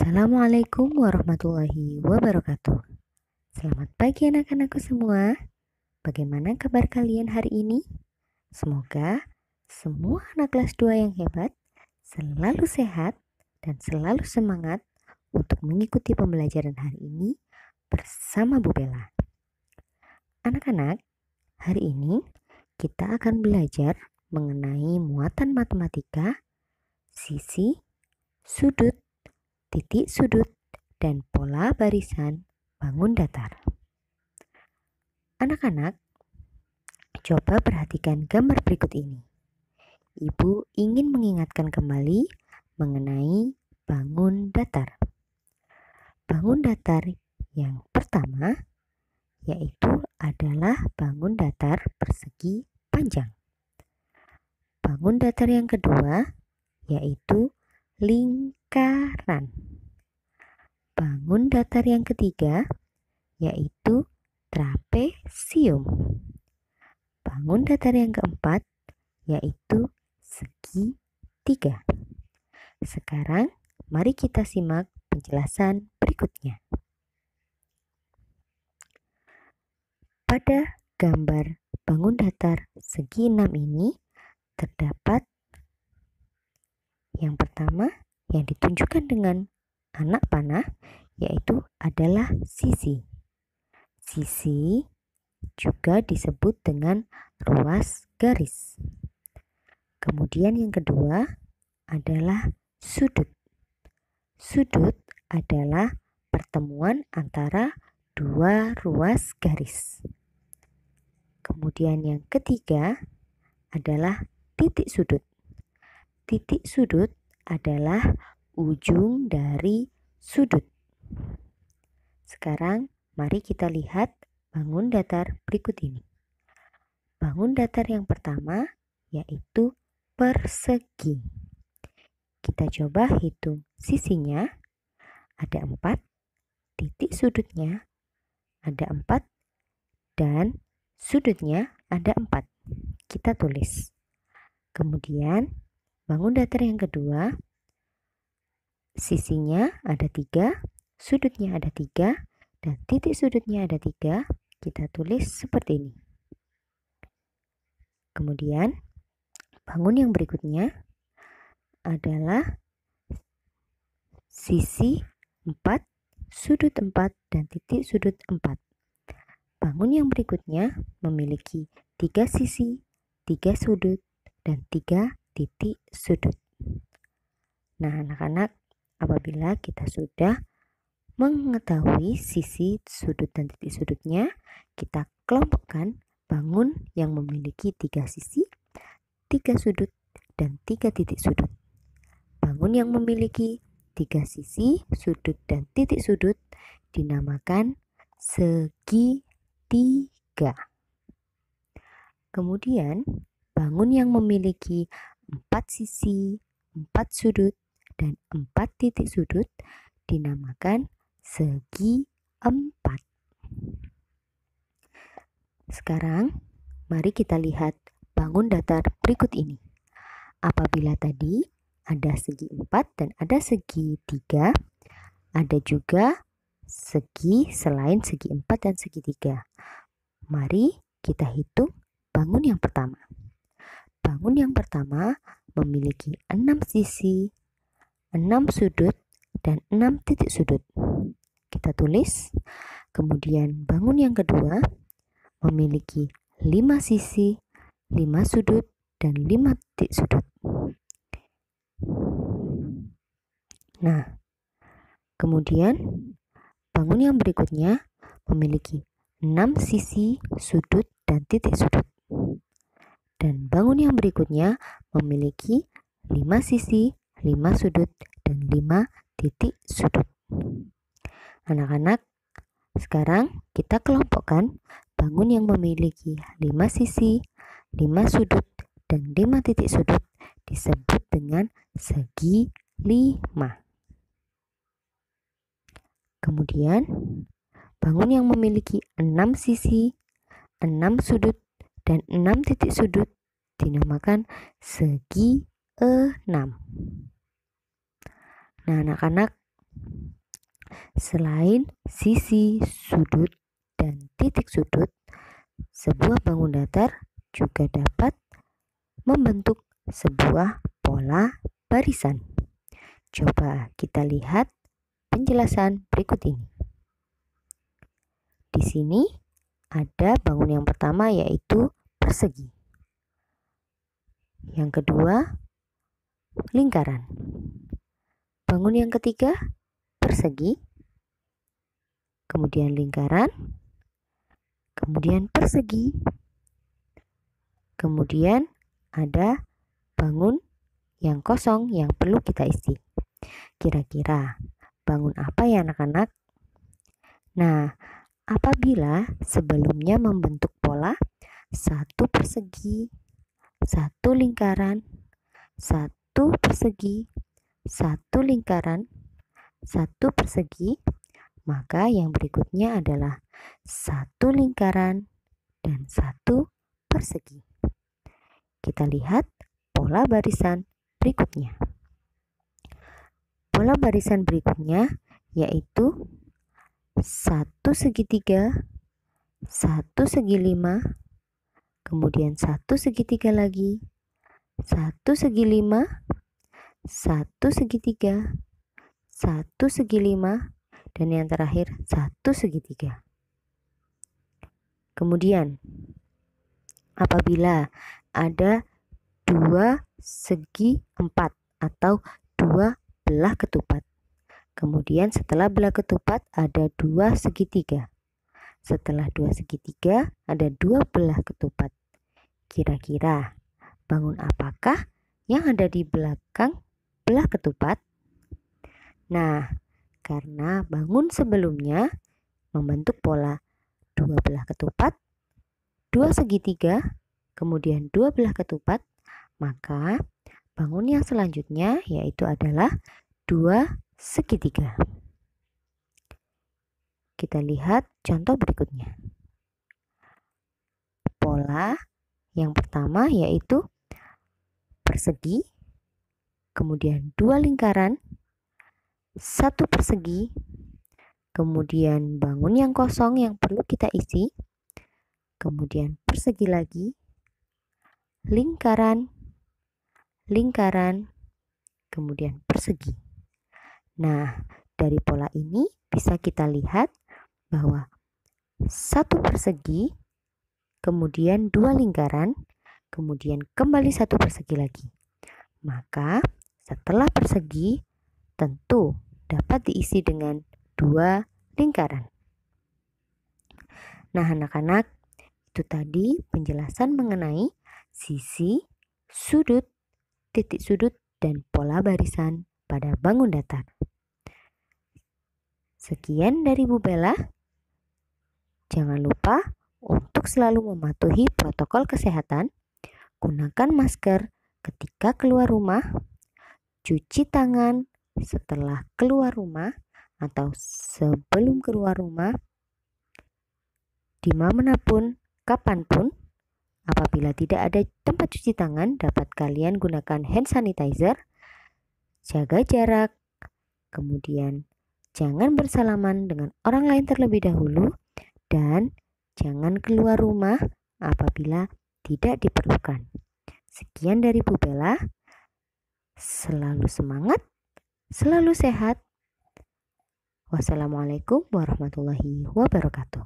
Assalamualaikum warahmatullahi wabarakatuh. Selamat pagi anak-anakku semua. Bagaimana kabar kalian hari ini? Semoga semua anak kelas 2 yang hebat selalu sehat dan selalu semangat untuk mengikuti pembelajaran hari ini bersama Bu Bella. Anak-anak, hari ini kita akan belajar mengenai muatan matematika, sisi, sudut, titik sudut, dan pola barisan bangun datar. Anak-anak, coba perhatikan gambar berikut ini. Ibu ingin mengingatkan kembali mengenai bangun datar. Bangun datar yang pertama yaitu adalah bangun datar persegi panjang. Bangun datar yang kedua yaitu lingkaran. Bangun datar yang ketiga yaitu trapesium. Bangun datar yang keempat yaitu segitiga. Sekarang mari kita simak penjelasan berikutnya. Pada gambar bangun datar segi 6 ini terdapat yang pertama yang ditunjukkan dengan anak panah yaitu adalah sisi. Sisi juga disebut dengan ruas garis. Kemudian yang kedua adalah sudut. Sudut adalah pertemuan antara dua ruas garis. Kemudian yang ketiga adalah titik sudut. Titik sudut adalah ujung dari sudut. Sekarang mari kita lihat bangun datar berikut ini. Bangun datar yang pertama yaitu persegi. Kita coba hitung sisinya. Ada 4, titik sudutnya ada 4, dan sudutnya ada 4. Kita tulis. Kemudian bangun datar yang kedua, sisinya ada 3, sudutnya ada 3, dan titik sudutnya ada 3. Kita tulis seperti ini. Kemudian bangun yang berikutnya adalah sisi 4, sudut 4, dan titik sudut 4. Bangun yang berikutnya memiliki 3 sisi, 3 sudut, dan 3 titik sudut. Nah, anak-anak, apabila kita sudah mengetahui sisi, sudut, dan titik sudutnya, kita kelompokkan bangun yang memiliki 3 sisi, 3 sudut, dan 3 titik sudut. Bangun yang memiliki 3 sisi, sudut, dan titik sudut dinamakan segitiga. Kemudian, bangun yang memiliki 4 sisi, 4 sudut, dan 4 titik sudut dinamakan segi empat. Sekarang, mari kita lihat bangun datar berikut ini. Apabila tadi ada segi 4 dan ada segi 3, ada juga segi selain segi 4 dan segi 3. Mari kita hitung bangun yang pertama. Bangun yang pertama memiliki 6 sisi, 6 sudut, dan 6 titik sudut. Kita tulis. Kemudian bangun yang kedua memiliki 5 sisi, 5 sudut, dan 5 titik sudut. Nah, kemudian bangun yang berikutnya memiliki 6 sisi, sudut, dan titik sudut. Dan bangun yang berikutnya memiliki 5 sisi, 5 sudut, dan 5 titik sudut. Anak-anak, sekarang kita kelompokkan bangun yang memiliki 5 sisi, 5 sudut, dan 5 titik sudut disebut dengan segi 5. Kemudian, bangun yang memiliki 6 sisi, 6 sudut, dan 6 titik sudut dinamakan segi 6. Nah, anak-anak, Selain sisi, sudut, dan titik sudut, sebuah bangun datar juga dapat membentuk sebuah pola barisan. Coba kita lihat penjelasan berikut ini. Di sini ada bangun yang pertama yaitu persegi. Yang kedua, lingkaran. Bangun yang ketiga, persegi. Kemudian lingkaran. Kemudian persegi. Kemudian ada bangun yang kosong yang perlu kita isi. Kira-kira bangun apa ya anak-anak? Nah, apabila sebelumnya membentuk pola satu persegi, satu lingkaran, satu persegi, satu lingkaran, satu persegi, maka yang berikutnya adalah satu lingkaran dan satu persegi. Kita lihat pola barisan berikutnya. Pola barisan berikutnya yaitu satu segitiga, satu segi lima, kemudian satu segitiga lagi, satu segi lima, satu segitiga, satu segi lima, dan yang terakhir satu segitiga. Kemudian apabila ada dua segi empat atau dua belah ketupat, kemudian setelah belah ketupat ada dua segitiga, setelah dua segitiga ada dua belah ketupat. Kira-kira bangun apakah yang ada di belakang belah ketupat? Nah, karena bangun sebelumnya membentuk pola dua belah ketupat, dua segitiga, kemudian dua belah ketupat, maka bangun yang selanjutnya yaitu adalah dua segitiga. Kita lihat contoh berikutnya. Pola yang pertama yaitu persegi, kemudian dua lingkaran, satu persegi, kemudian bangun yang kosong yang perlu kita isi, kemudian persegi lagi, lingkaran, lingkaran, kemudian persegi. Nah, dari pola ini bisa kita lihat bahwa satu persegi, kemudian dua lingkaran, kemudian kembali satu persegi lagi. Maka setelah persegi tentu dapat diisi dengan dua lingkaran. Nah, anak-anak, itu tadi penjelasan mengenai sisi, sudut, titik sudut, dan pola barisan pada bangun datar. Sekian dari Bu Bella. Jangan lupa untuk selalu mematuhi protokol kesehatan, gunakan masker ketika keluar rumah, cuci tangan setelah keluar rumah atau sebelum keluar rumah, dimanapun, kapanpun. Apabila tidak ada tempat cuci tangan, dapat kalian gunakan hand sanitizer, jaga jarak, kemudian jangan bersalaman dengan orang lain terlebih dahulu, dan jangan keluar rumah apabila tidak diperlukan. Sekian dari Bu Bella. Selalu semangat, selalu sehat. Wassalamualaikum warahmatullahi wabarakatuh.